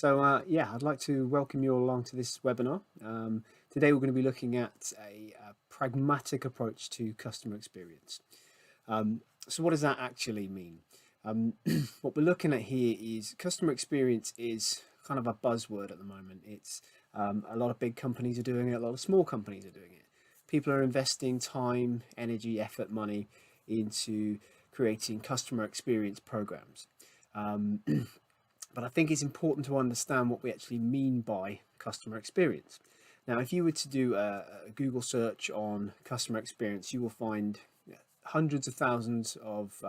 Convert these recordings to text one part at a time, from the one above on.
Yeah, I'd like to welcome you all along to this webinar. Today we're going to be looking at a pragmatic approach to customer experience. So what does that actually mean? What we're looking at here is customer experience is kind of a buzzword at the moment. It's a lot of big companies are doing it, a lot of small companies are doing it. People are investing time, energy, effort, money into creating customer experience programs. But I think it's important to understand what we actually mean by customer experience. Now, if you were to do a Google search on customer experience, you will find hundreds of thousands of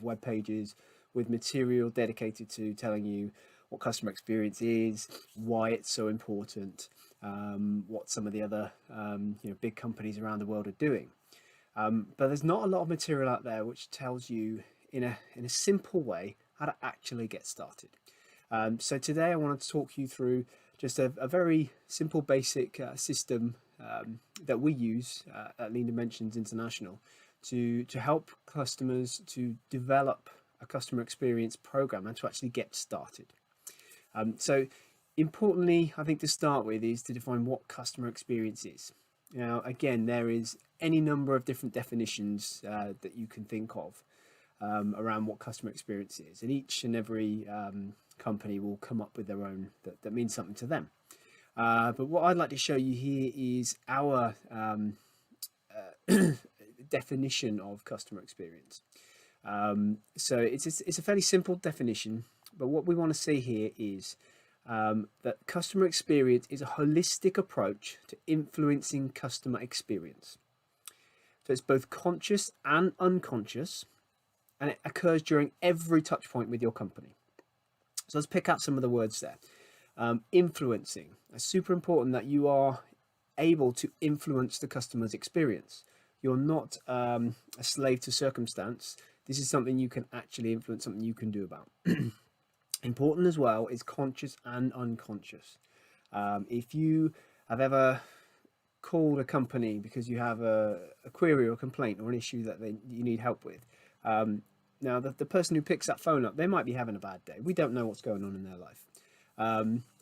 web pages with material dedicated to telling you what customer experience is, why it's so important, what some of the other big companies around the world are doing. But there's not a lot of material out there which tells you in a simple way how to actually get started. So today I wanted to talk you through just a very simple basic system that we use at Lean Dimensions International to help customers to develop a customer experience program and to actually get started. So importantly, I think to start with is to define what customer experience is. Now, again, there is any number of different definitions that you can think of around what customer experience is, and each and every company will come up with their own that means something to them. But what I'd like to show you here is our definition of customer experience. So it's a fairly simple definition, but what we want to say here is that customer experience is a holistic approach to influencing customer experience. So it's both conscious and unconscious, and it occurs during every touch point with your company. So let's pick out some of the words there. Influencing. It's super important that you are able to influence the customer's experience. You're not a slave to circumstance. This is something you can actually influence, something you can do about. Important as well is conscious and unconscious. If you have ever called a company because you have a query or a complaint or an issue that you need help with, now the person who picks that phone up, they might be having a bad day. We don't know what's going on in their life,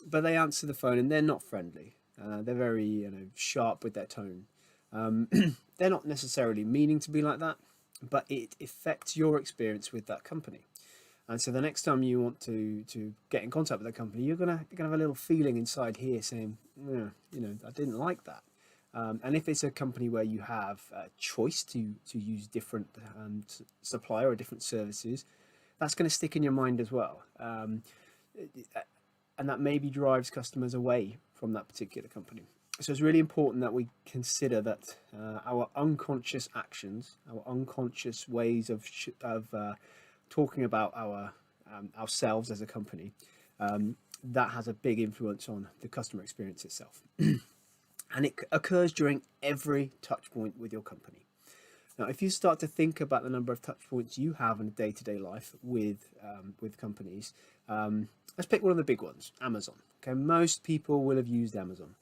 but they answer the phone and they're not friendly. They're very sharp with their tone. They're not necessarily meaning to be like that, but it affects your experience with that company. And so the next time you want to get in contact with that company, you're gonna have a little feeling inside here saying, I didn't like that. And if it's a company where you have a choice to use different supplier or different services, that's going to stick in your mind as well. And that maybe drives customers away from that particular company. So it's really important that we consider that our unconscious actions, our unconscious ways of talking about ourselves as a company, that has a big influence on the customer experience itself. And it occurs during every touch point with your company. Now, if you start to think about the number of touch points you have in a day-to-day life with companies, let's pick one of the big ones, Amazon. Okay, most people will have used Amazon.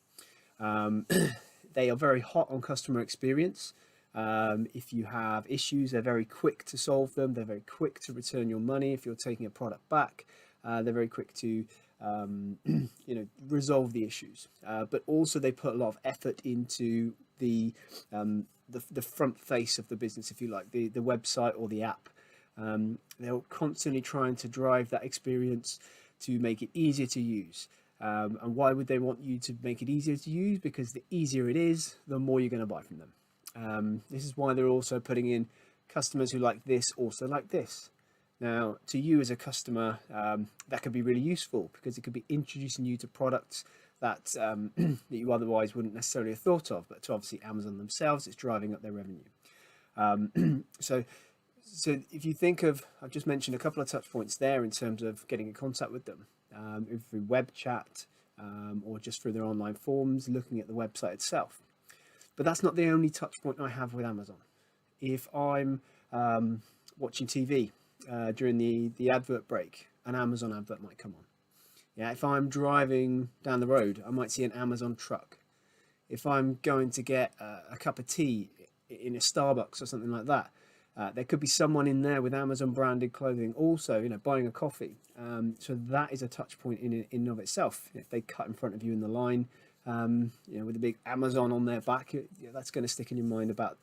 They are very hot on customer experience. If you have issues, they're very quick to solve them. They're very quick to return your money if you're taking a product back. They're very quick to resolve the issues. But also they put a lot of effort into the front face of the business, if you like, the website or the app. They're constantly trying to drive that experience to make it easier to use. And why would they want you to make it easier to use? Because the easier it is, the more you're going to buy from them. This is why they're also putting in customers who like this also like this. Now, to you as a customer, that could be really useful because it could be introducing you to products that that you otherwise wouldn't necessarily have thought of. But to obviously Amazon themselves, it's driving up their revenue. So if you think of, I've just mentioned a couple of touch points there in terms of getting in contact with them, through web chat or just through their online forms, looking at the website itself. But that's not the only touch point I have with Amazon. If I'm watching TV during the advert break, an Amazon advert might come on. Yeah, if I'm driving down the road, I might see an Amazon truck. If I'm going to get a cup of tea in a Starbucks or something like that, There could be someone in there with Amazon branded clothing also, buying a coffee. So that is a touch point in and of itself. If they cut in front of you in the line, with a big Amazon on their back, that's going to stick in your mind about,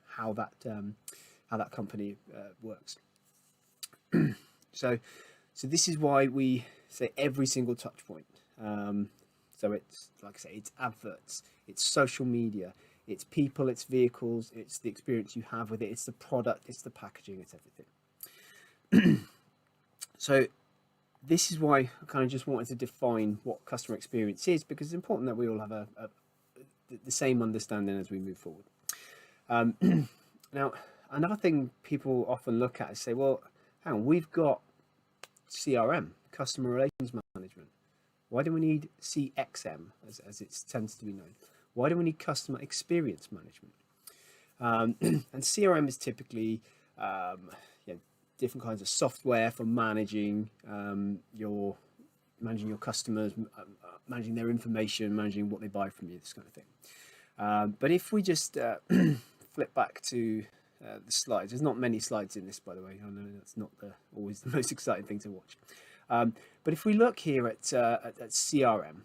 how that company works. So this is why we say every single touch point. So it's, like I say, it's adverts, it's social media, it's people, it's vehicles, it's the experience you have with it, it's the product, it's the packaging, it's everything. So this is why I kind of just wanted to define what customer experience is, because it's important that we all have the same understanding as we move forward. Now, another thing people often look at is say, well, hang on, we've got CRM, customer relations management. Why do we need CXM, as it tends to be known? Why do we need customer experience management? And CRM is typically different kinds of software for managing your customers, managing their information, managing what they buy from you, this kind of thing. But if we just flip back to the slides, there's not many slides in this, by the way. I know that's not always the most exciting thing to watch. But if we look here at CRM,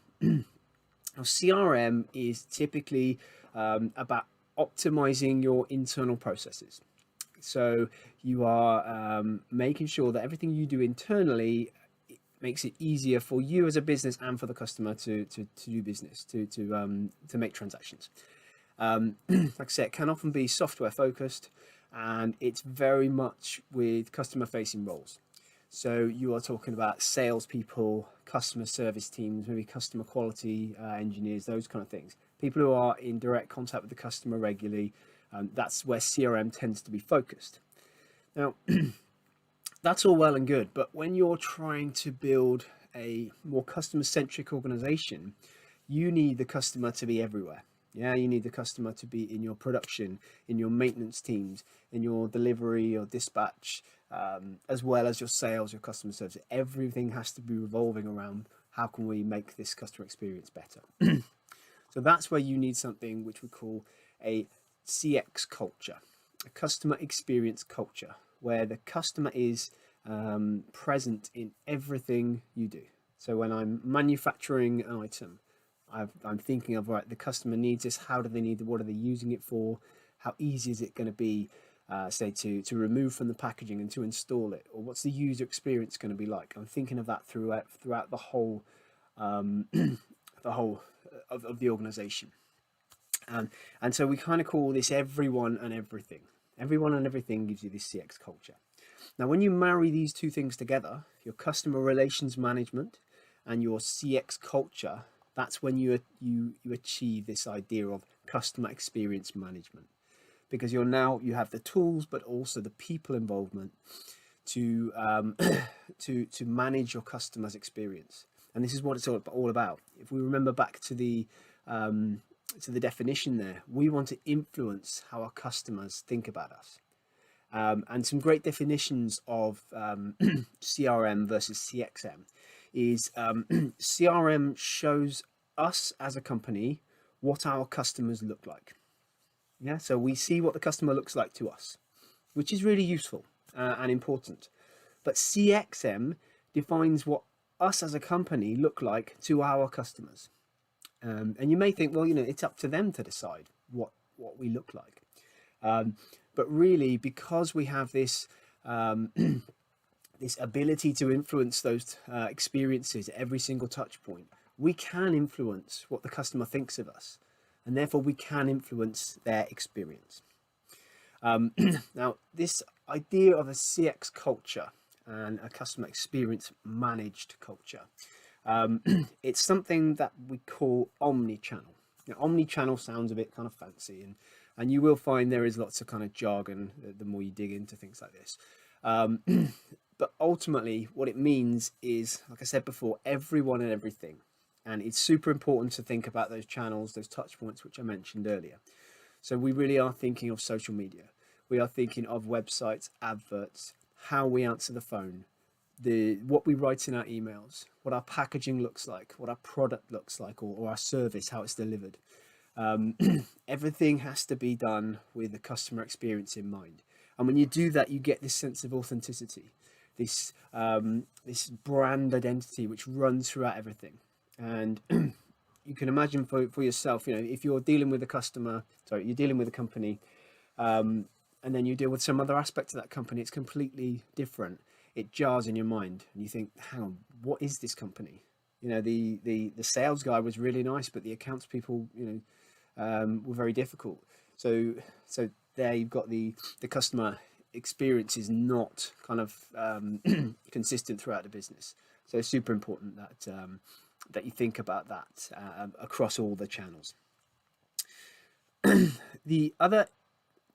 now CRM is typically about optimizing your internal processes. So you are making sure that everything you do internally makes it easier for you as a business and for the customer to do business, to make transactions. Like I said, it can often be software focused, and it's very much with customer facing roles. So you are talking about salespeople, customer service teams, maybe customer quality engineers, those kind of things. People who are in direct contact with the customer regularly. That's where CRM tends to be focused. Now, that's all well and good, but when you're trying to build a more customer-centric organization, you need the customer to be everywhere. Yeah, you need the customer to be in your production, in your maintenance teams, in your delivery or dispatch, as well as your sales, your customer service. Everything has to be revolving around how can we make this customer experience better. So that's where you need something which we call a CX culture, a customer experience culture, where the customer is present in everything you do. So when I'm manufacturing an item, I'm thinking of, right, the customer needs this, how do they need it, what are they using it for, how easy is it going to be, say, to remove from the packaging and to install it, or what's the user experience going to be like. I'm thinking of that throughout the whole of the organization. And so we kind of call this everyone and everything. Everyone and everything gives you this CX culture. Now, when you marry these two things together, your customer relations management and your CX culture, that's when you achieve this idea of customer experience management, because you have the tools, but also the people involvement to manage your customer's experience. And this is what it's all about. If we remember back to the definition there, we want to influence how our customers think about us. And some great definitions of CRM versus CXM is CRM shows us as a company what our customers look like. Yeah, so we see what the customer looks like to us, which is really useful and important. But CXM defines what us as a company look like to our customers. And you may think, well, it's up to them to decide what we look like. But really, because we have this this ability to influence those experiences at every single touch point, we can influence what the customer thinks of us, and therefore we can influence their experience. Now, this idea of a CX culture and a customer experience managed culture, it's something that we call omni-channel. Now, omni-channel sounds a bit kind of fancy, and you will find there is lots of kind of jargon the more you dig into things like this. But ultimately, what it means is, like I said before, everyone and everything. And it's super important to think about those channels, those touch points, which I mentioned earlier. So we really are thinking of social media. We are thinking of websites, adverts, how we answer the phone, what we write in our emails, what our packaging looks like, what our product looks like, or our service, how it's delivered. Everything has to be done with the customer experience in mind. And when you do that, you get this sense of authenticity, this this brand identity which runs throughout everything. And you can imagine for yourself, you know, if you're dealing with a customer, sorry, you're dealing with a company, and then you deal with some other aspect of that company, it's completely different. It jars in your mind, and you think, hang on, what is this company? You know, the sales guy was really nice, but the accounts people, you know, were very difficult. So there you've got the customer experience is not kind of consistent throughout the business. So it's super important that that you think about that across all the channels. The other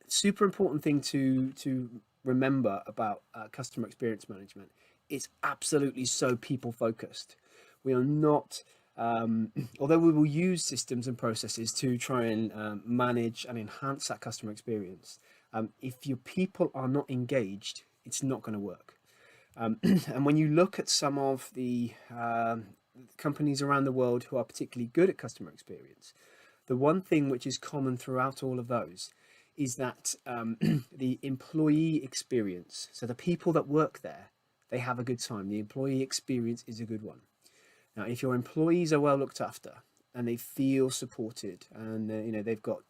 super important thing to remember about customer experience management, it's absolutely so people focused. We are not, although we will use systems and processes to try and manage and enhance that customer experience, if your people are not engaged, it's not going to work. And when you look at some of the companies around the world who are particularly good at customer experience, the one thing which is common throughout all of those is that the employee experience, so the people that work there, they have a good time. The employee experience is a good one. Now, if your employees are well looked after and they feel supported and you know, they've got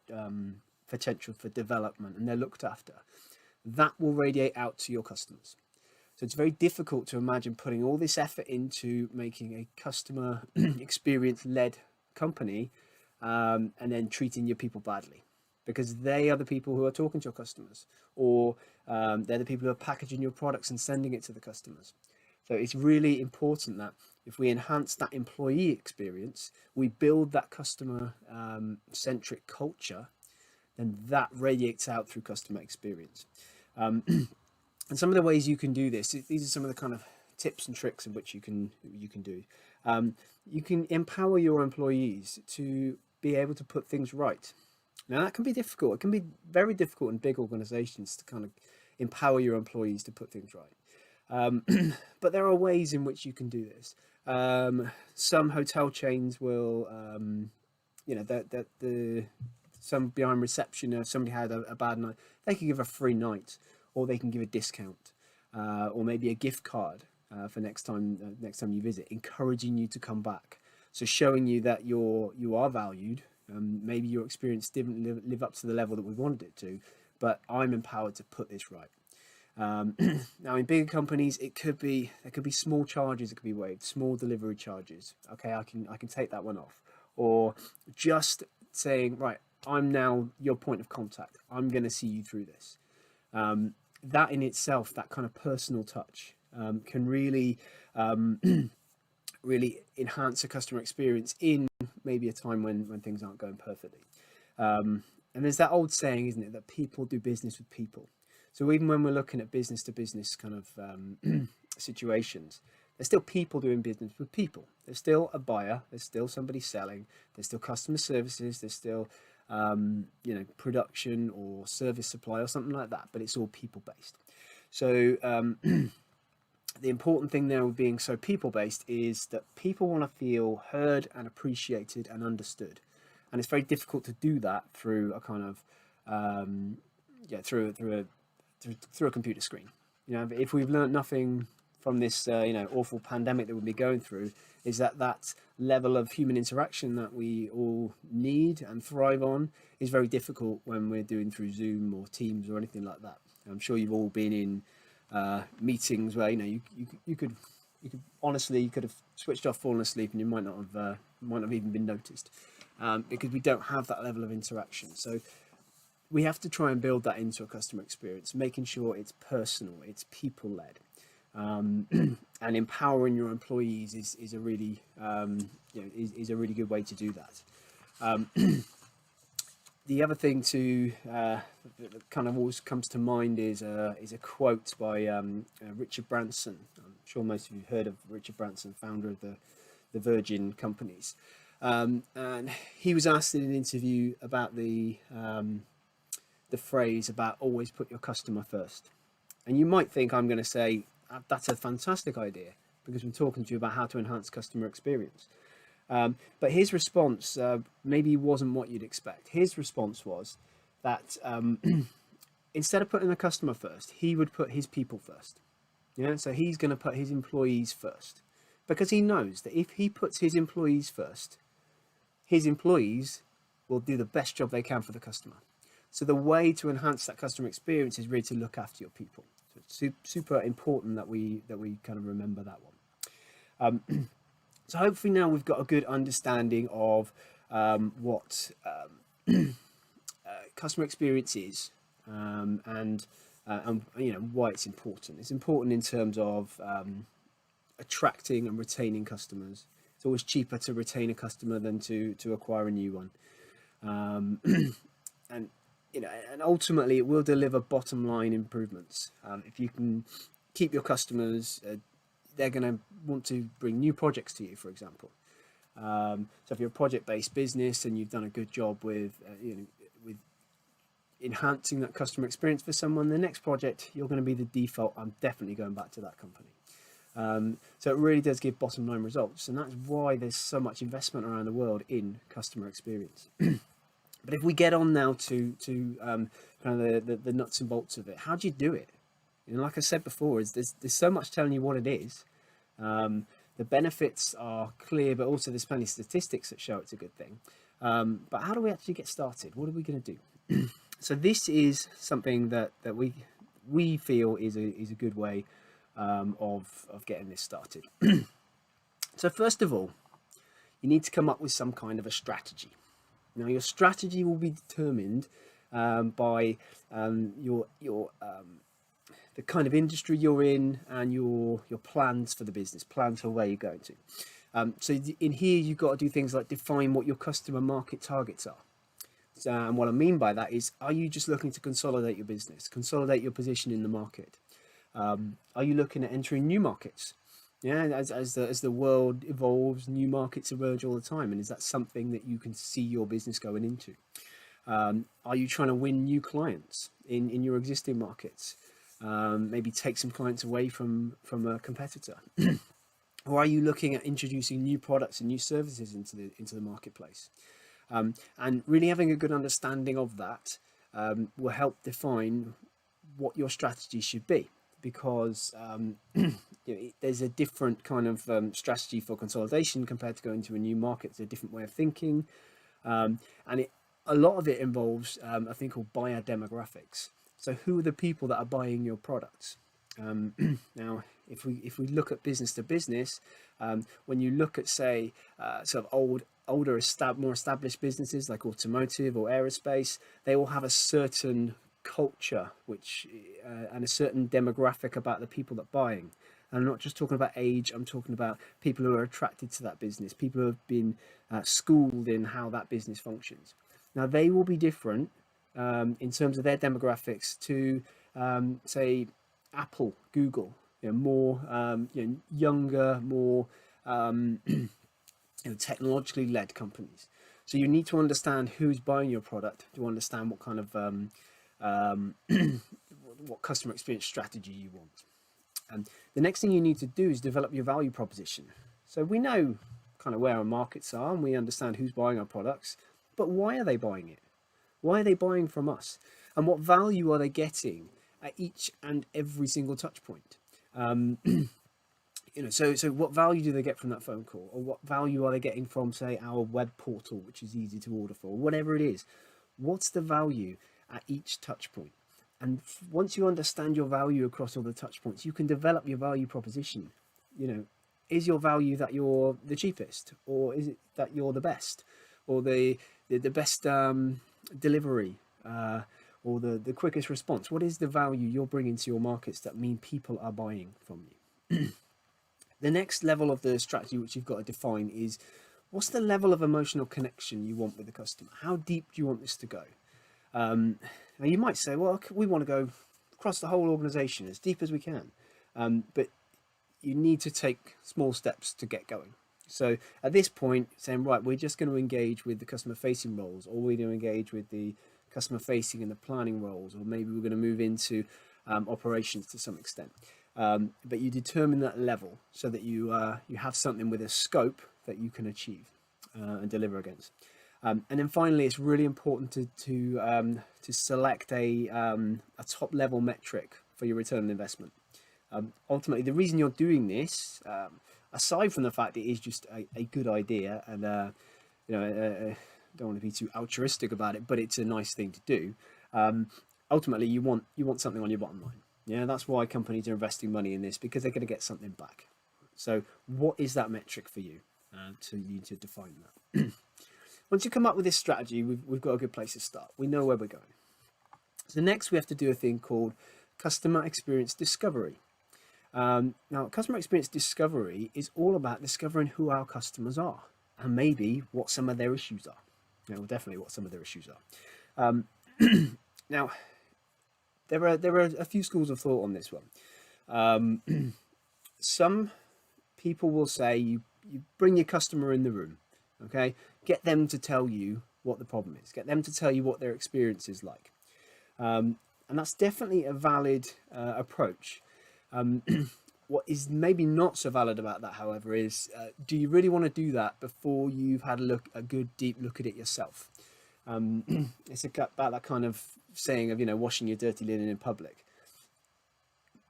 potential for development and they're looked after, that will radiate out to your customers. So it's very difficult to imagine putting all this effort into making a customer experience led company and then treating your people badly, because they are the people who are talking to your customers, or they're the people who are packaging your products and sending it to the customers. So it's really important that if we enhance that employee experience, we build that customer centric culture, then that radiates out through customer experience. And some of the ways you can do this, these are some of the kind of tips and tricks in which you can do. You can empower your employees to be able to put things right. Now that can be difficult. It can be very difficult in big organizations to kind of empower your employees to put things right. But there are ways in which you can do this. Some hotel chains will, you know, some behind reception, if somebody had a bad night, they can give a free night, or they can give a discount, or maybe a gift card for next time you visit, encouraging you to come back. So showing you that you are valued. Maybe your experience didn't live up to the level that we wanted it to, but I'm empowered to put this right. Now in bigger companies, there could be small charges that could be waived, small delivery charges. Okay, I can take that one off, or just saying, right, I'm now your point of contact. I'm going to see you through this. That in itself, that kind of personal touch, can really really enhance a customer experience in maybe a time when things aren't going perfectly. And there's that old saying, isn't it, that people do business with people. So even when we're looking at business to business kind of situations, there's still people doing business with people. There's still a buyer, there's still somebody selling, there's still customer services, there's still you know, production or service supply or something like that, but it's all people based. So the important thing there with being so people based is that people want to feel heard and appreciated and understood, and it's very difficult to do that through a kind of through a computer screen. You know, if we've learned nothing from this you know, awful pandemic that we'll be going through, is that level of human interaction that we all need and thrive on is very difficult when we're doing through Zoom or Teams or anything like that. I'm sure you've all been in meetings where, you know, you could honestly, you could have switched off, fallen asleep, and you might not have even been noticed, because we don't have that level of interaction. So we have to try and build that into a customer experience, making sure it's personal, it's people led. And empowering your employees is a really you know, is a really good way to do that. The other thing that kind of always comes to mind is a quote by Richard Branson. I'm sure most of you have heard of Richard Branson, founder of the Virgin companies. And he was asked in an interview about the phrase about always put your customer first. And you might think I'm going to say, that's a fantastic idea, because I'm talking to you about how to enhance customer experience. But his response maybe wasn't what you'd expect. His response was that instead of putting the customer first, he would put his people first. Yeah, so he's going to put his employees first, because he knows that if he puts his employees first, his employees will do the best job they can for the customer. So the way to enhance that customer experience is really to look after your people. So it's super important that we kind of remember that one. So hopefully now we've got a good understanding of what customer experience is, and you know why it's important. It's important in terms of attracting and retaining customers. It's always cheaper to retain a customer than to acquire a new one, and you know, and ultimately it will deliver bottom line improvements. If you can keep your customers, they're going to want to bring new projects to you, for example. So if you're a project-based business and you've done a good job with with enhancing that customer experience for someone, the next project you're going to be the default. I'm definitely going back to that company. So it really does give bottom line results, and that's why there's so much investment around the world in customer experience. But if we get on now to kind of the nuts and bolts of it, how do you do it? You know, like I said before, there's so much telling you what it is. The benefits are clear, but also there's plenty of statistics that show it's a good thing. But how do we actually get started? What are we going to do? So this is something that we feel is a good way of getting this started. So first of all, you need to come up with some kind of a strategy. Now your strategy will be determined by the kind of industry you're in and your plans for the business, plans for where you're going to. So in here you've got to do things like define what your customer market targets are. And what I mean by that is, are you just looking to consolidate your business, consolidate your position in the market? Are you looking at entering new markets? Yeah, as the world evolves, new markets emerge all the time, and is that something that you can see your business going into? Are you trying to win new clients in your existing markets? Maybe take some clients away from a competitor, or are you looking at introducing new products and new services into the marketplace? And really having a good understanding of that will help define what your strategy should be, because there's a different kind of strategy for consolidation compared to going to a new market. It's a different way of thinking, and a lot of it involves a thing called buyer demographics. So who are the people that are buying your products? Now, if we look at business to business, when you look at, say, sort of older, more established businesses like automotive or aerospace, they all have a certain culture and a certain demographic about the people that are buying. And I'm not just talking about age, I'm talking about people who are attracted to that business, people who have been schooled in how that business functions. Now, they will be different in terms of their demographics to, say, Apple, Google, more younger, more technologically led companies. So you need to understand who's buying your product to understand what kind of what customer experience strategy you want. And the next thing you need to do is develop your value proposition. So we know kind of where our markets are and we understand who's buying our products, but why are they buying it? Why are they buying from us? And what value are they getting at each and every single touch point? So what value do they get from that phone call? Or what value are they getting from, say, our web portal, which is easy to order for? Whatever it is, what's the value at each touch point? And once you understand your value across all the touch points, you can develop your value proposition. Is your value that you're the cheapest, or is it that you're the best, or the best delivery, or the quickest response? What is the value you're bringing to your markets that mean people are buying from you? The next level of the strategy which you've got to define is, what's the level of emotional connection you want with the customer? How deep do you want this to go? Now you might say, well, we want to go across the whole organization as deep as we can, but you need to take small steps to get going. So at this point, saying, right, we're just going to engage with the customer facing roles, or we're going to engage with the customer facing and the planning roles, or maybe we're going to move into operations to some extent. But you determine that level so that you have something with a scope that you can achieve and deliver against. And then finally, it's really important to select a top level metric for your return on investment. Ultimately, the reason you're doing this, aside from the fact it is just a good idea, and don't want to be too altruistic about it, but it's a nice thing to do. Ultimately, you want something on your bottom line. Yeah, that's why companies are investing money in this, because they're going to get something back. So, what is that metric for you? So you need to define that. Once you come up with this strategy, we've got a good place to start. We know where we're going. So next, we have to do a thing called customer experience discovery. Now, customer experience discovery is all about discovering who our customers are and maybe what some of their issues are. Well, definitely what some of their issues are. Now, there are a few schools of thought on this one. Some people will say you bring your customer in the room, okay? Get them to tell you what the problem is. Get them to tell you what their experience is like. And that's definitely a valid approach. What is maybe not so valid about that, however, is do you really want to do that before you've had a good deep look at it yourself? It's about that kind of saying of, washing your dirty linen in public.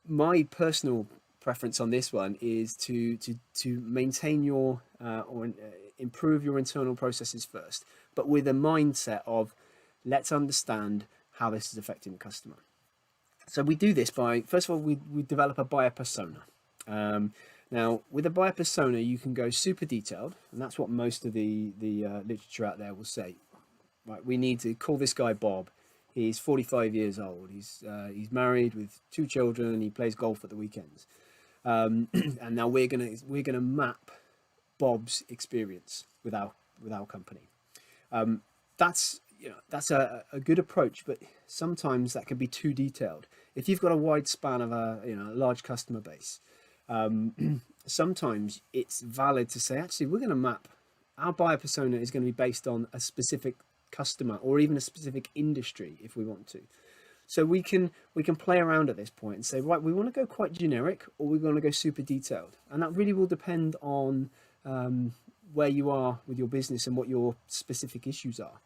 My personal preference on this one is to maintain your or improve your internal processes first, but with a mindset of let's understand how this is affecting the customer. So we do this by, first of all, we develop a buyer persona. Now, with a buyer persona, you can go super detailed, and that's what most of the literature out there will say. Right, we need to call this guy Bob. He's 45 years old. He's married with 2 children. He plays golf at the weekends. And now we're gonna map Bob's experience with our company. That's a good approach, but sometimes that can be too detailed. If you've got a wide span of a large customer base, sometimes it's valid to say, actually, we're going to map our buyer persona is going to be based on a specific customer or even a specific industry if we want to. So we can play around at this point and say, right, we want to go quite generic or we want to go super detailed, and that really will depend on where you are with your business and what your specific issues are.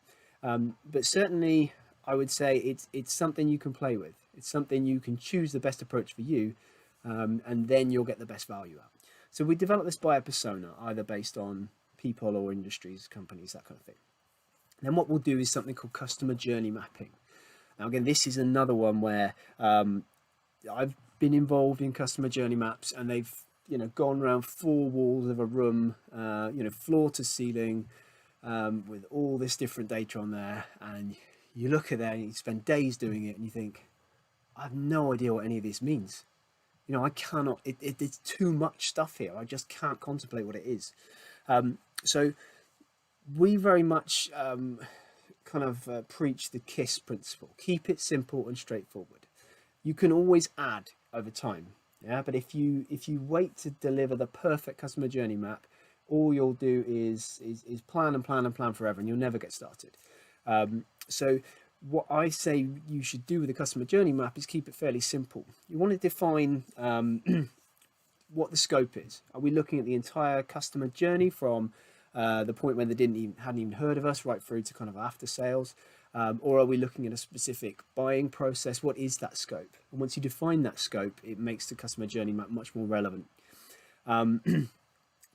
But certainly, I would say it's something you can play with. It's something you can choose the best approach for you, and then you'll get the best value out. So we develop this buyer persona either based on people or industries, companies, that kind of thing. Then what we'll do is something called customer journey mapping. Now, again, this is another one where I've been involved in customer journey maps, and they've gone around 4 walls of a room, floor to ceiling, with all this different data on there, and you look at that and you spend days doing it and you think, I have no idea what any of this means. I cannot, it's too much stuff here. I just can't contemplate what it is. So we very much preach the KISS principle. Keep it simple and straightforward. You can always add over time. Yeah, but if you wait to deliver the perfect customer journey map, all you'll do is plan and plan and plan forever, and you'll never get started. So what I say you should do with the customer journey map is keep it fairly simple. You want to define what the scope is. Are we looking at the entire customer journey from the point when they hadn't even heard of us right through to kind of after sales? Or are we looking at a specific buying process? What is that scope? And once you define that scope, it makes the customer journey map much more relevant.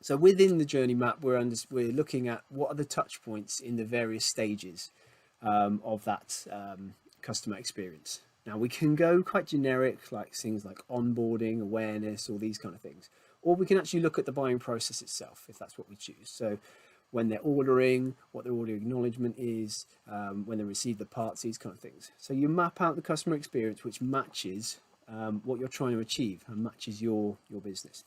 So within the journey map, we're looking at what are the touch points in the various stages of that customer experience. Now, we can go quite generic, like things like onboarding, awareness, all these kind of things. Or we can actually look at the buying process itself, if that's what we choose. So when they're ordering, what their order acknowledgement is, when they receive the parts, these kind of things. So you map out the customer experience which matches what you're trying to achieve and matches your business.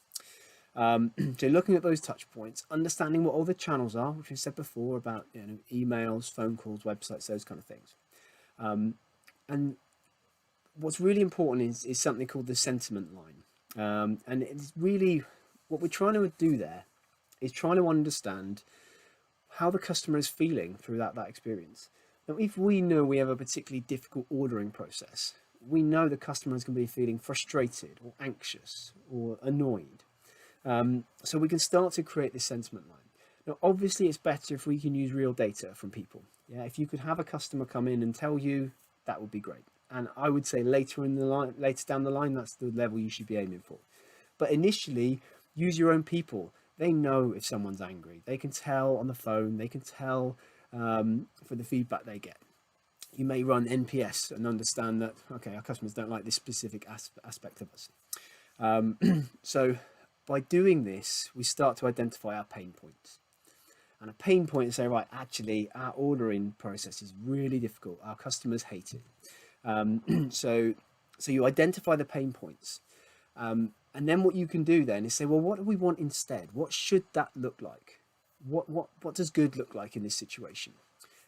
So looking at those touch points, understanding what all the channels are, which I said before about emails, phone calls, websites, those kind of things. And what's really important is something called the sentiment line. And it's really what we're trying to do there is trying to understand how the customer is feeling through that experience. Now, if we know we have a particularly difficult ordering process, we know the customer is going to be feeling frustrated or anxious or annoyed. So we can start to create this sentiment line. Now, obviously, it's better if we can use real data from people. Yeah, if you could have a customer come in and tell you, that would be great. And I would say later down the line, that's the level you should be aiming for. But initially, use your own people. They know if someone's angry. They can tell on the phone. They can tell for the feedback they get. You may run NPS and understand that, okay, our customers don't like this specific aspect of us. So by doing this, we start to identify our pain points. And a pain point is say, right, actually, our ordering process is really difficult. Our customers hate it. So you identify the pain points. And then what you can do then is say, well, what do we want instead? What should that look like? What does good look like in this situation?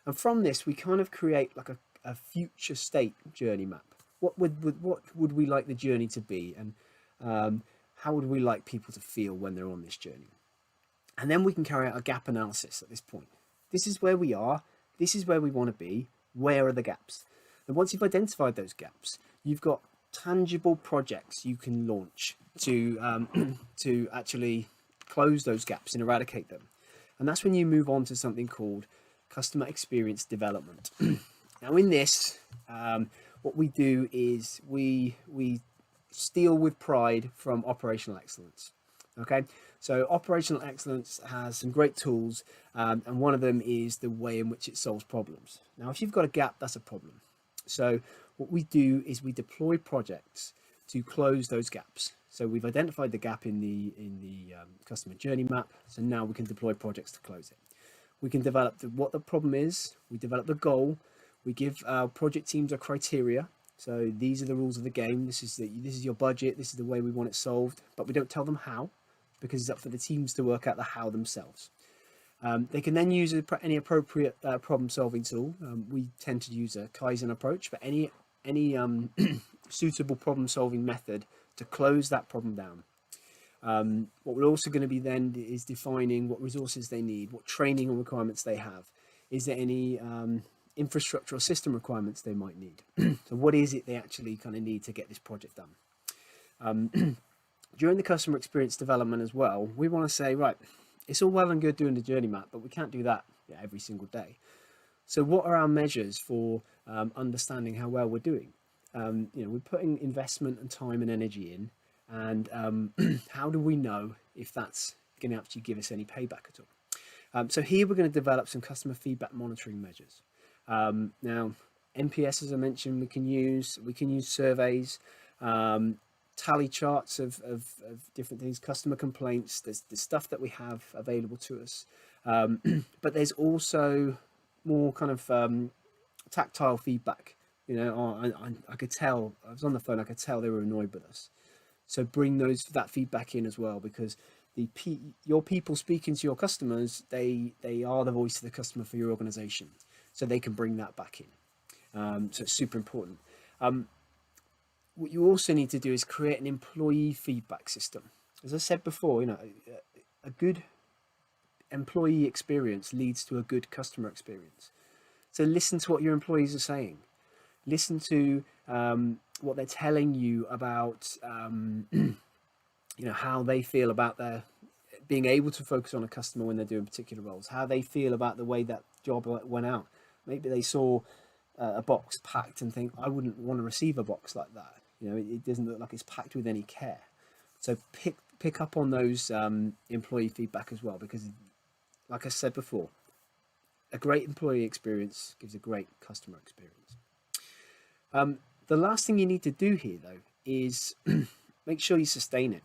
And from this, we kind of create like a future state journey map. What would we like the journey to be? And how would we like people to feel when they're on this journey? And then we can carry out a gap analysis at this point. This is where we are. This is where we want to be. Where are the gaps? And once you've identified those gaps, you've got tangible projects you can launch to actually close those gaps and eradicate them. And that's when you move on to something called customer experience development. Now in this, what we do is we steal with pride from operational excellence. Okay, so operational excellence has some great tools, and one of them is the way in which it solves problems. Now, if you've got a gap, that's a problem. So what we do is we deploy projects to close those gaps. So we've identified the gap in the customer journey map. So now we can deploy projects to close it. We can develop what the problem is. We develop the goal. We give our project teams a criteria. So these are the rules of the game. This is your budget. This is the way we want it solved. But we don't tell them how, because it's up for the teams to work out the how themselves. They can then use any appropriate problem-solving tool. We tend to use a Kaizen approach, but any suitable problem-solving method to close that problem down. What we're also going to be then is defining what resources they need, what training and requirements they have. Is there any infrastructure or system requirements they might need? So what is it they actually kind of need to get this project done? During the customer experience development as well, we want to say, right, it's all well and good doing the journey map, but we can't do that every single day. So what are our measures for understanding how well we're doing? We're putting investment and time and energy in, and how do we know if that's going to actually give us any payback at all? So here we're going to develop some customer feedback monitoring measures. Now, NPS, as I mentioned, we can use surveys, tally charts of different things, customer complaints. There's the stuff that we have available to us, but there's also more kind of tactile feedback. I could tell, I was on the phone, I could tell they were annoyed with us. So bring that feedback in as well, because your people speaking to your customers, they are the voice of the customer for your organization, so they can bring that back in. So it's super important. What you also need to do is create an employee feedback system. As I said before, a good employee experience leads to a good customer experience. So listen to what your employees are saying. Listen to what they're telling you about, how they feel about their being able to focus on a customer when they're doing particular roles, how they feel about the way that job went out. Maybe they saw a box packed and think, I wouldn't want to receive a box like that. It doesn't look like it's packed with any care. So pick up on those employee feedback as well, because like I said before, a great employee experience gives a great customer experience. The last thing you need to do here, though, is make sure you sustain it.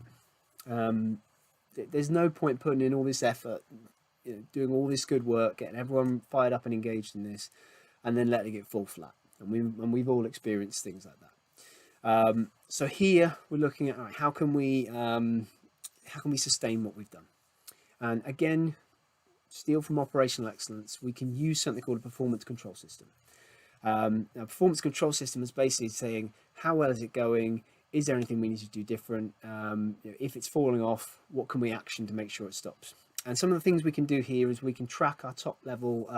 There's no point putting in all this effort, doing all this good work, getting everyone fired up and engaged in this, and then letting it fall flat. And we've all experienced things like that. So here we're looking at, all right, how can we sustain what we've done? And again, steal from operational excellence. We can use something called a performance control system. Now, performance control system is basically saying, how well is it going? Is there anything we need to do different? If it's falling off, what can we action to make sure it stops? And some of the things we can do here is we can track our top level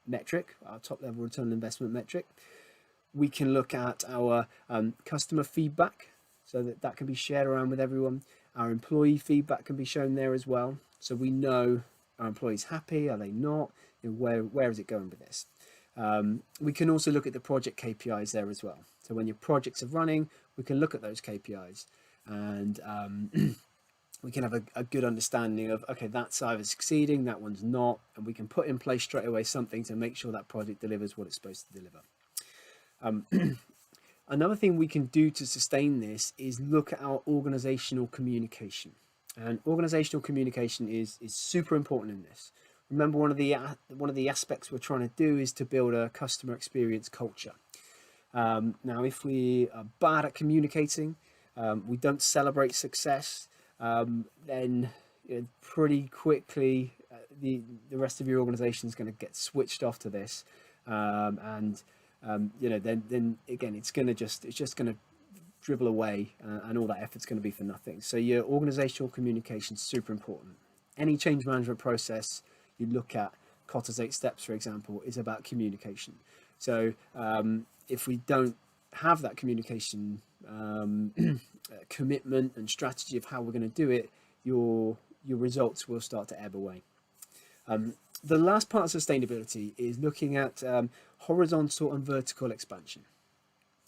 metric, our top level return on investment metric. We can look at our customer feedback, so that can be shared around with everyone. Our employee feedback can be shown there as well, so we know Are employees happy? Are they not? Where is it going with this? We can also look at the project KPIs there as well. So when your projects are running, we can look at those KPIs, and we can have a good understanding of, okay, that's either succeeding, that one's not, and we can put in place straight away something to make sure that project delivers what it's supposed to deliver. Another thing we can do to sustain this is look at our organizational communication. And organizational communication is super important in this. Remember, one of the aspects we're trying to do is to build a customer experience culture. Now, if we are bad at communicating, we don't celebrate success, then pretty quickly the rest of your organization is going to get switched off to this, and then again it's just going to dribble away, and all that effort's going to be for nothing. So your organizational communication is super important. Any change management process you look at, 𝘾𝙪𝙨𝙩𝙤𝙢𝙚 8 steps, for example, is about communication. So if we don't have that communication commitment and strategy of how we're going to do it, your results will start to ebb away. The last part of sustainability is looking at horizontal and vertical expansion.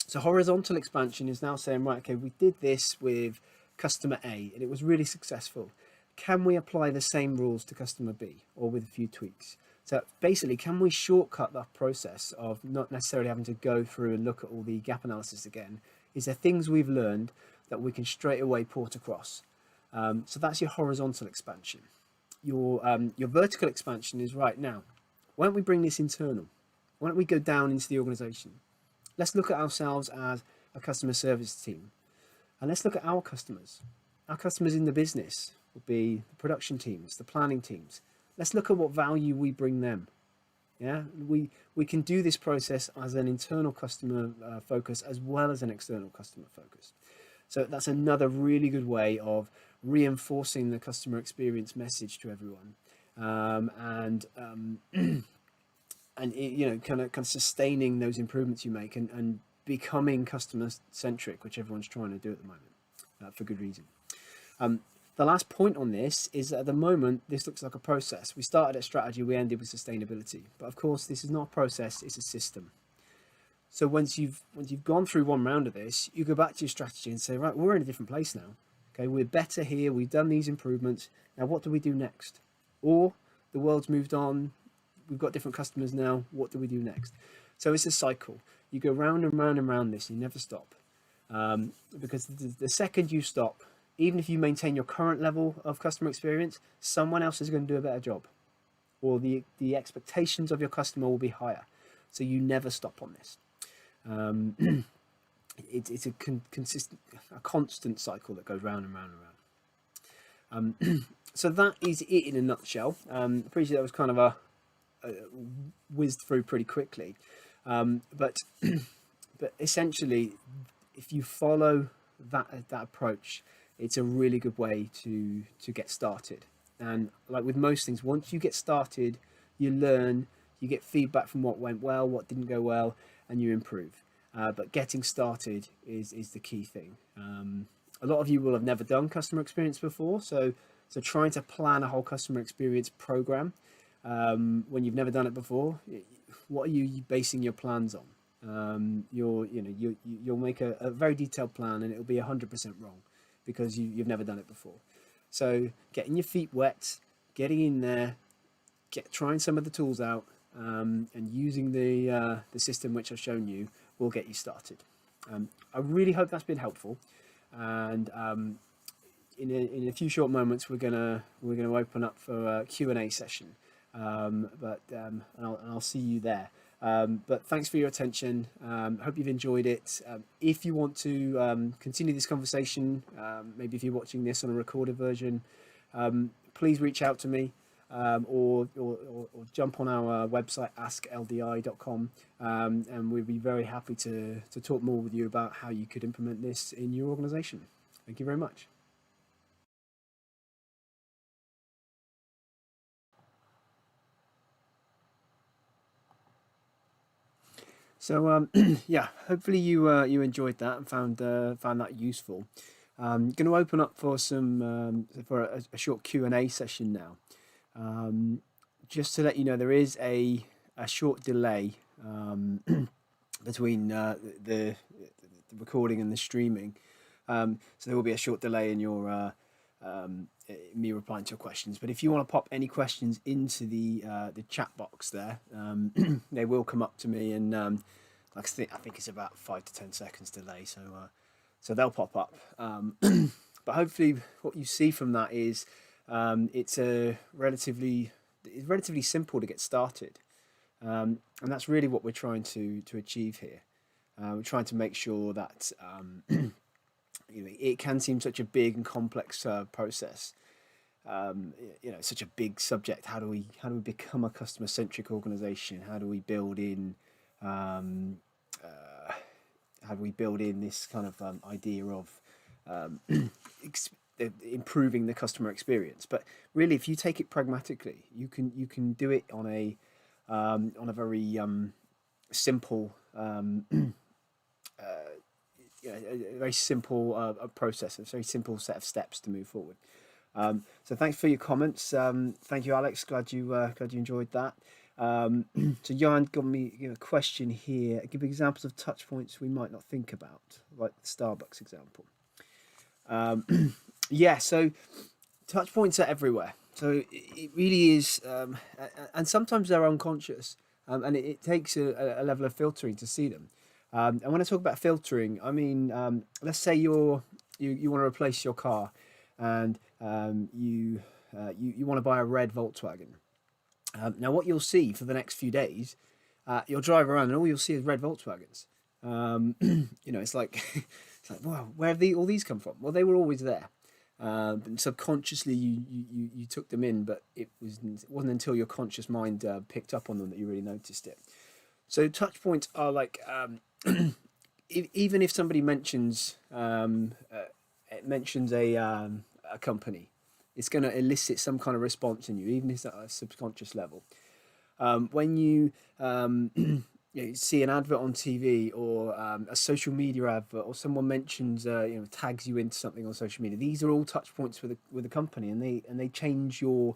So horizontal expansion is now saying, right, okay, we did this with customer A and it was really successful. Can we apply the same rules to customer B, or with a few tweaks? So basically, can we shortcut that process of not necessarily having to go through and look at all the gap analysis again? Is there things we've learned that we can straight away port across? So that's your horizontal expansion. Your vertical expansion is, right, now, why don't we bring this internal? Why don't we go down into the organization? Let's look at ourselves as a customer service team, and let's look at our customers. Our customers in the business will be the production teams, the planning teams. Let's look at what value we bring them. Yeah, we can do this process as an internal customer focus as well as an external customer focus. So that's another really good way of reinforcing the customer experience message to everyone, and kind of sustaining those improvements you make, and becoming customer centric, which everyone's trying to do at the moment, for good reason. The last point on this is that at the moment, this looks like a process. We started at strategy, we ended with sustainability. But of course, this is not a process, it's a system. So once you've gone through one round of this, you go back to your strategy and say, right, we're in a different place now. Okay, we're better here, we've done these improvements. Now, what do we do next? Or the world's moved on, we've got different customers now, what do we do next? So it's a cycle. You go round and round and round this, you never stop. Because the second you stop, even if you maintain your current level of customer experience, someone else is going to do a better job, or the expectations of your customer will be higher. So you never stop on this. It's a constant cycle that goes round and round and round. So that is it in a nutshell. Appreciate that was kind of a whizzed through pretty quickly, but essentially, if you follow that approach, it's a really good way to get started. And like with most things, once you get started, you learn, you get feedback from what went well, what didn't go well, and you improve. But getting started is the key thing. A lot of you will have never done customer experience before, so trying to plan a whole customer experience program when you've never done it before, what are you basing your plans on? You'll make a very detailed plan, and it'll be 100% wrong, because you've never done it before. So getting your feet wet, getting in there, trying some of the tools out, and using the system which I've shown you will get you started. I really hope that's been helpful, and in a few short moments we're gonna open up for a Q&A session, and I'll see you there. But thanks for your attention. Hope you've enjoyed it. If you want to continue this conversation, maybe if you're watching this on a recorded version, please reach out to me, or jump on our website, askLDI.com, and we'd be very happy to talk more with you about how you could implement this in your organization. Thank you very much. So yeah, hopefully you enjoyed that and found that useful. I'm going to open up for a short Q&A session now. Just to let you know, there is a short delay between the recording and the streaming. So there will be a short delay in your me replying to your questions. But if you want to pop any questions into the chat box there, they will come up to me, and like I think it's about 5 to 10 seconds delay, so they'll pop up. But hopefully, what you see from that is it's relatively simple to get started, and that's really what we're trying to achieve here. We're trying to make sure that it can seem such a big and complex process. Such a big subject. How do we become a customer centric organization? How do we build in this kind of idea of improving the customer experience? But really, if you take it pragmatically, you can do it on a very simple a very simple process, a very simple set of steps to move forward. So thanks for your comments. Thank you, Alex. Glad you enjoyed that. So Jan got me a question here. Give examples of touch points we might not think about, like the Starbucks example. Yeah, so touch points are everywhere. So it really is, and sometimes they're unconscious, and it takes a level of filtering to see them. And when I talk about filtering, I mean, let's say you want to replace your car, and you want to buy a red Volkswagen. Now, what you'll see for the next few days, you'll drive around and all you'll see is red Volkswagens. It's like, wow, where have all these come from? Well, they were always there. And subconsciously, you took them in, but it wasn't until your conscious mind picked up on them that you really noticed it. So touch points are like, even if somebody mentions a company, it's going to elicit some kind of response in you, even if it's at a subconscious level. When you see an advert on TV, or a social media advert, or someone mentions tags you into something on social media, these are all touch points with a company, and they change your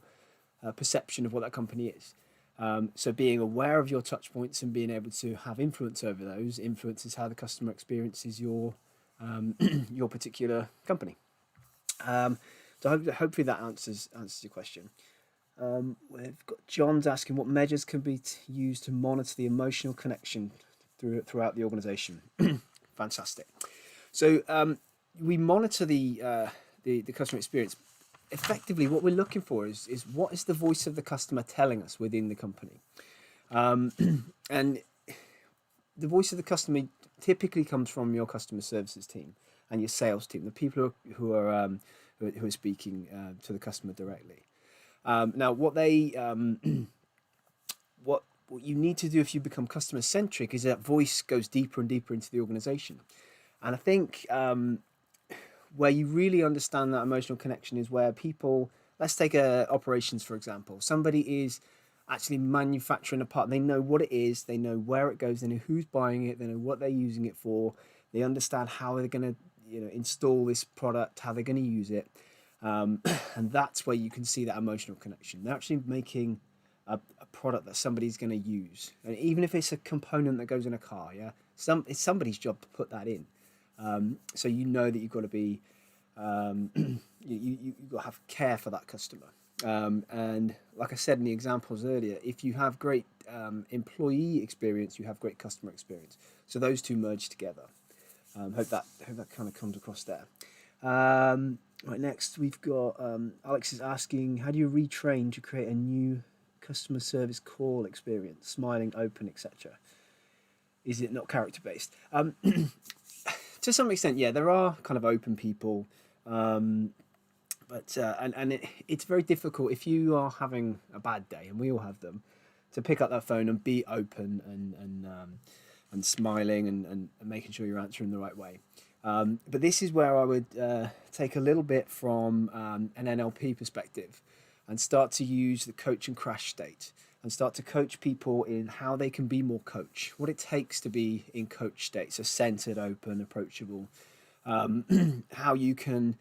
perception of what that company is. So being aware of your touch points and being able to have influence over those influences how the customer experiences your particular company. So hopefully that answers your question. We've got John's asking what measures can be used to monitor the emotional connection throughout the organization. Fantastic. So we monitor the customer experience. Effectively, what we're looking for is what is the voice of the customer telling us within the company, and the voice of the customer typically comes from your customer services team and your sales team, the people who are speaking to the customer directly. Now, what you need to do if you become customer centric is that voice goes deeper and deeper into the organization, and I think where you really understand that emotional connection is where people, let's take operations for example. Somebody is actually manufacturing a part. They know what it is, they know where it goes, they know who's buying it, they know what they're using it for, they understand how they're going to install this product, how they're going to use it, and that's where you can see that emotional connection. They're actually making a product that somebody's going to use, and even if it's a component that goes in a car, it's somebody's job to put that in. So you know that you've got to be, you've got to have care for that customer. And like I said in the examples earlier, if you have great employee experience, you have great customer experience. So those two merge together. Hope that kind of comes across there. Right, next we've got Alex is asking, how do you retrain to create a new customer service call experience, smiling, open, etc.? Is it not character based? To some extent, yeah, there are kind of open people, but it's very difficult if you are having a bad day, and we all have them, to pick up that phone and be open and smiling and making sure you're answering the right way. But this is where I would take a little bit from an NLP perspective and start to use the coach and crash state, and start to coach people in how they can be more coach, what it takes to be in coach state, so centered, open, approachable, how you can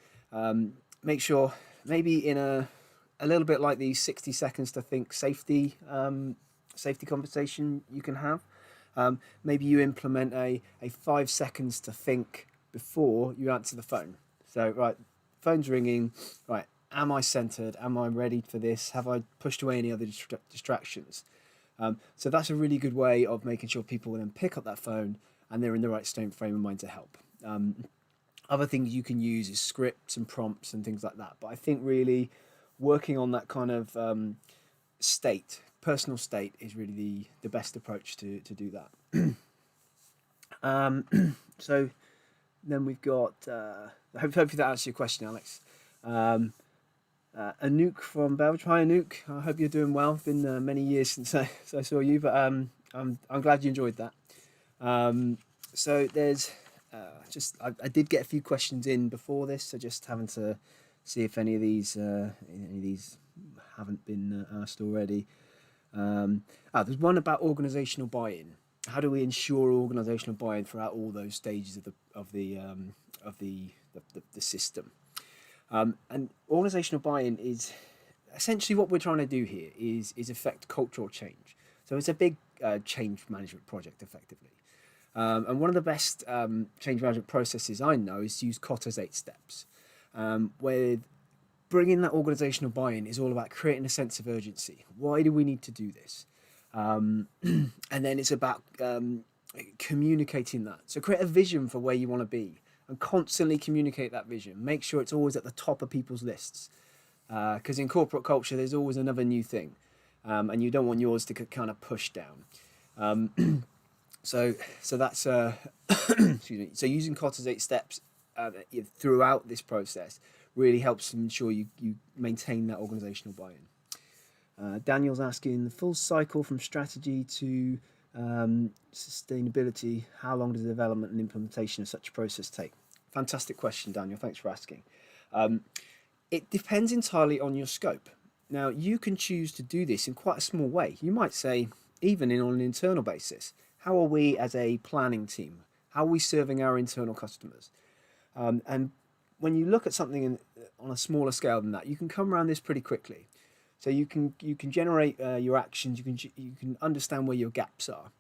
make sure maybe in a a little bit like the 60 seconds to think safety conversation you can have. Maybe you implement a 5 seconds to think before you answer the phone. So, right, phone's ringing, right, am I centered? Am I ready for this? Have I pushed away any other distractions? So that's a really good way of making sure people will then pick up that phone and they're in the right frame of mind to help. Other things you can use is scripts and prompts and things like that. But I think really working on that kind of personal state is really the best approach to do that. So then we've got, hopefully that answers your question, Alex. Anouk from Belgium. Hi Anouk, I hope you're doing well. It's been many years since I saw you, but I'm glad you enjoyed that. So there's I did get a few questions in before this, so just having to see if any of these haven't been asked already. There's one about organizational buy-in. How do we ensure organizational buy-in throughout all those stages of the system? And organizational buy-in is essentially what we're trying to do here is affect cultural change. So it's a big change management project, effectively. And one of the best change management processes I know is to use 𝘾𝙪𝙨𝙩𝙤𝙢𝙀 steps, where bringing that organizational buy-in is all about creating a sense of urgency. Why do we need to do this? And then it's about communicating that. So create a vision for where you want to be and constantly communicate that vision. Make sure it's always at the top of people's lists. Because in corporate culture, there's always another new thing. And you don't want yours to kind of push down. So that's excuse me. So using 𝘾𝙪𝙨𝙩𝙤𝙢 steps throughout this process really helps ensure you maintain that organizational buy-in. Daniel's asking, the full cycle from strategy to sustainability, how long does the development and implementation of such a process take? Fantastic question, Daniel. Thanks for asking. It depends entirely on your scope. Now, you can choose to do this in quite a small way. You might say, even on an internal basis, how are we as a planning team? How are we serving our internal customers? And when you look at something on a smaller scale than that, you can come around this pretty quickly. So you can generate your actions. You can understand where your gaps are,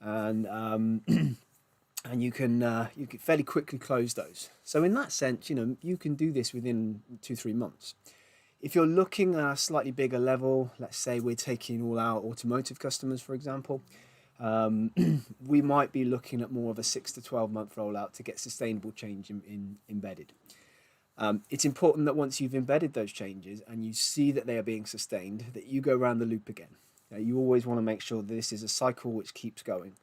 and and you can fairly quickly close those. So in that sense, you can do this within 2-3 months. If you're looking at a slightly bigger level, let's say we're taking all our automotive customers, for example, we might be looking at more of a 6 to 12 month rollout to get sustainable change embedded. It's important that once you've embedded those changes and you see that they are being sustained, that you go around the loop again. You always want to make sure that this is a cycle which keeps going,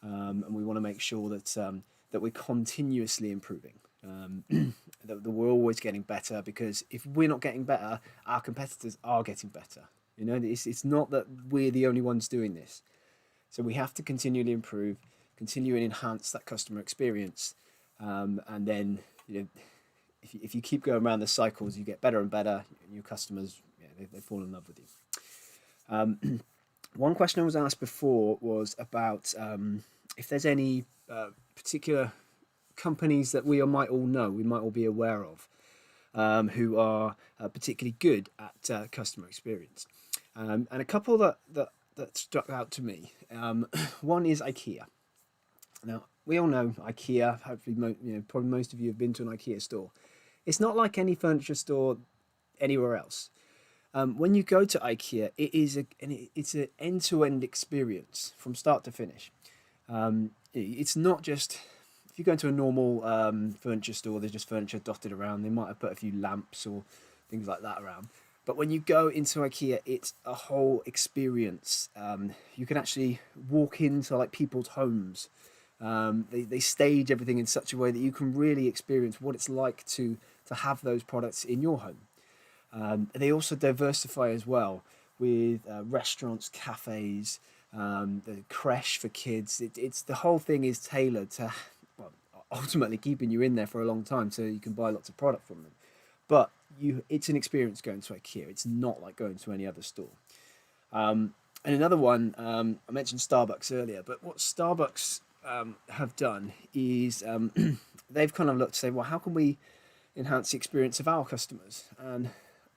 and we want to make sure that that we're continuously improving, that we're always getting better, because if we're not getting better, our competitors are getting better. It's not that we're the only ones doing this. So we have to continually improve, continue and enhance that customer experience, and then if you keep going around the cycles, you get better and better. Your customers, they fall in love with you. One question I was asked before was about if there's any particular companies that we might all know, we might all be aware of, who are particularly good at customer experience. And a couple that struck out to me. One is IKEA. Now, we all know IKEA. Hopefully, probably most of you have been to an IKEA store. It's not like any furniture store anywhere else. When you go to IKEA, it's an end-to-end experience from start to finish. It's not just, if you go into a normal furniture store, there's just furniture dotted around. They might have put a few lamps or things like that around. But when you go into IKEA, it's a whole experience. You can actually walk into people's homes. They stage everything in such a way that you can really experience what it's like to have those products in your home. They also diversify as well with restaurants, cafes, the creche for kids. It's the whole thing is tailored to, ultimately keeping you in there for a long time so you can buy lots of product from them. But it's an experience going to IKEA. It's not like going to any other store. And another one, I mentioned Starbucks earlier, but what Starbucks have done is they've kind of looked to say, well, how can we enhance the experience of our customers? And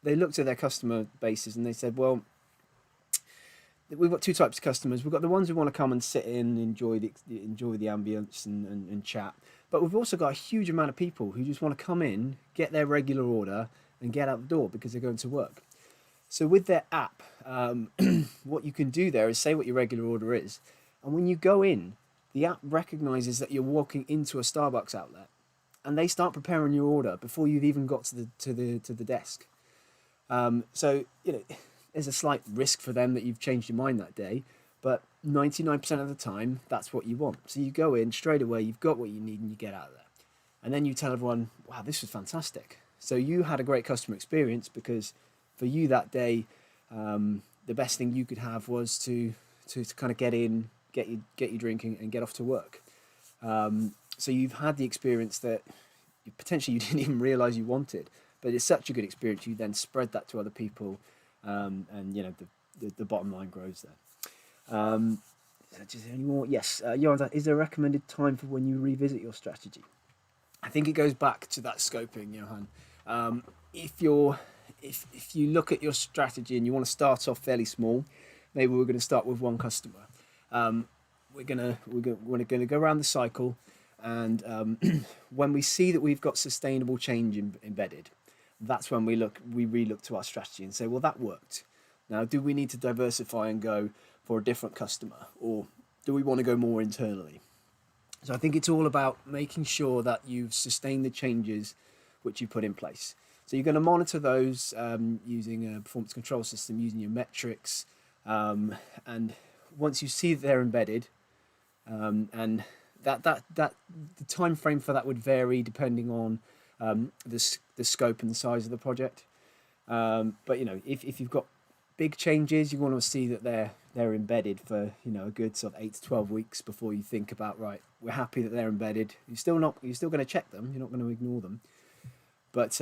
they looked at their customer bases and they said, well, we've got two types of customers. We've got the ones who want to come and sit in, enjoy the ambience and chat. But we've also got a huge amount of people who just want to come in, get their regular order, and get out the door because they're going to work. So with their app, what you can do there is say what your regular order is, and when you go in, the app recognizes that you're walking into a Starbucks outlet, and they start preparing your order before you've even got to the desk. So there's a slight risk for them that you've changed your mind that day, but 99% of the time, that's what you want. So you go in straight away, you've got what you need, and you get out of there. And then you tell everyone, wow, this was fantastic. So you had a great customer experience because for you that day, the best thing you could have was to kind of get in, get your drinking, and get off to work. So you've had the experience that potentially you didn't even realize you wanted, but it's such a good experience. You then spread that to other people, and the bottom line grows there. Any more? Yes, Johan, is there a recommended time for when you revisit your strategy? I think it goes back to that scoping, Johan. If you look at your strategy and you want to start off fairly small, maybe we're going to start with one customer. We're gonna go around the cycle, and when we see that we've got sustainable change embedded, that's when we relook to our strategy and say, well, that worked. Now, do we need to diversify and go for a different customer, or do we want to go more internally? So I think it's all about making sure that you've sustained the changes which you put in place. So you're going to monitor those using a performance control system, using your metrics, and once you see that they're embedded, and that the time frame for that would vary depending on the scope and the size of the project. But if you've got big changes, you want to see that they're embedded for a good sort of 8 to 12 weeks before you think about, right, we're happy that they're embedded. You're still going to check them. You're not going to ignore them. But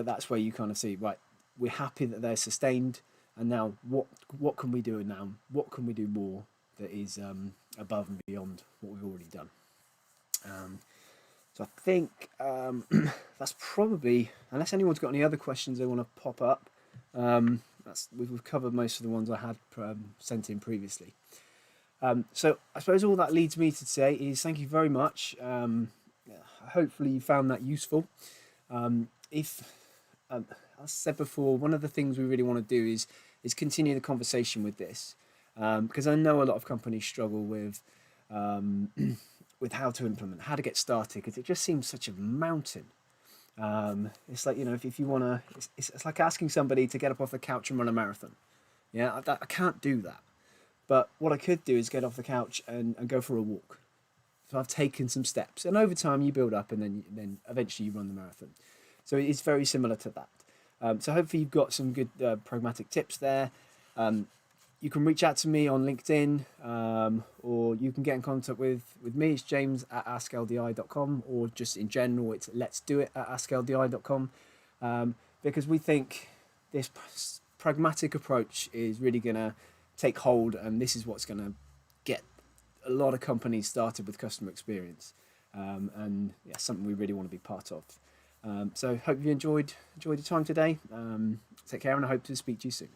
that's where you kind of see, right, we're happy that they're sustained, and now what can we do now? What can we do more that is above and beyond what we've already done? So I think that's probably, unless anyone's got any other questions they want to pop up, we've covered most of the ones I had sent in previously. So I suppose all that leads me to say is thank you very much. Hopefully you found that useful. As I said before, one of the things we really want to do is continue the conversation with this, because I know a lot of companies struggle with how to implement, how to get started, because it just seems such a mountain. It's like, if you want to, it's like asking somebody to get up off the couch and run a marathon. Yeah, I can't do that. But what I could do is get off the couch and go for a walk. So I've taken some steps, and over time you build up, and then eventually you run the marathon. So it's very similar to that. So hopefully you've got some good pragmatic tips there. You can reach out to me on LinkedIn, or you can get in contact with me. It's james@askldI.com, or just in general, it's let'sdoit@askldI.com, because we think this pragmatic approach is really going to take hold, and this is what's going to get a lot of companies started with customer experience, and yeah, something we really want to be part of. So hope you enjoyed your time today. Take care, and I hope to speak to you soon.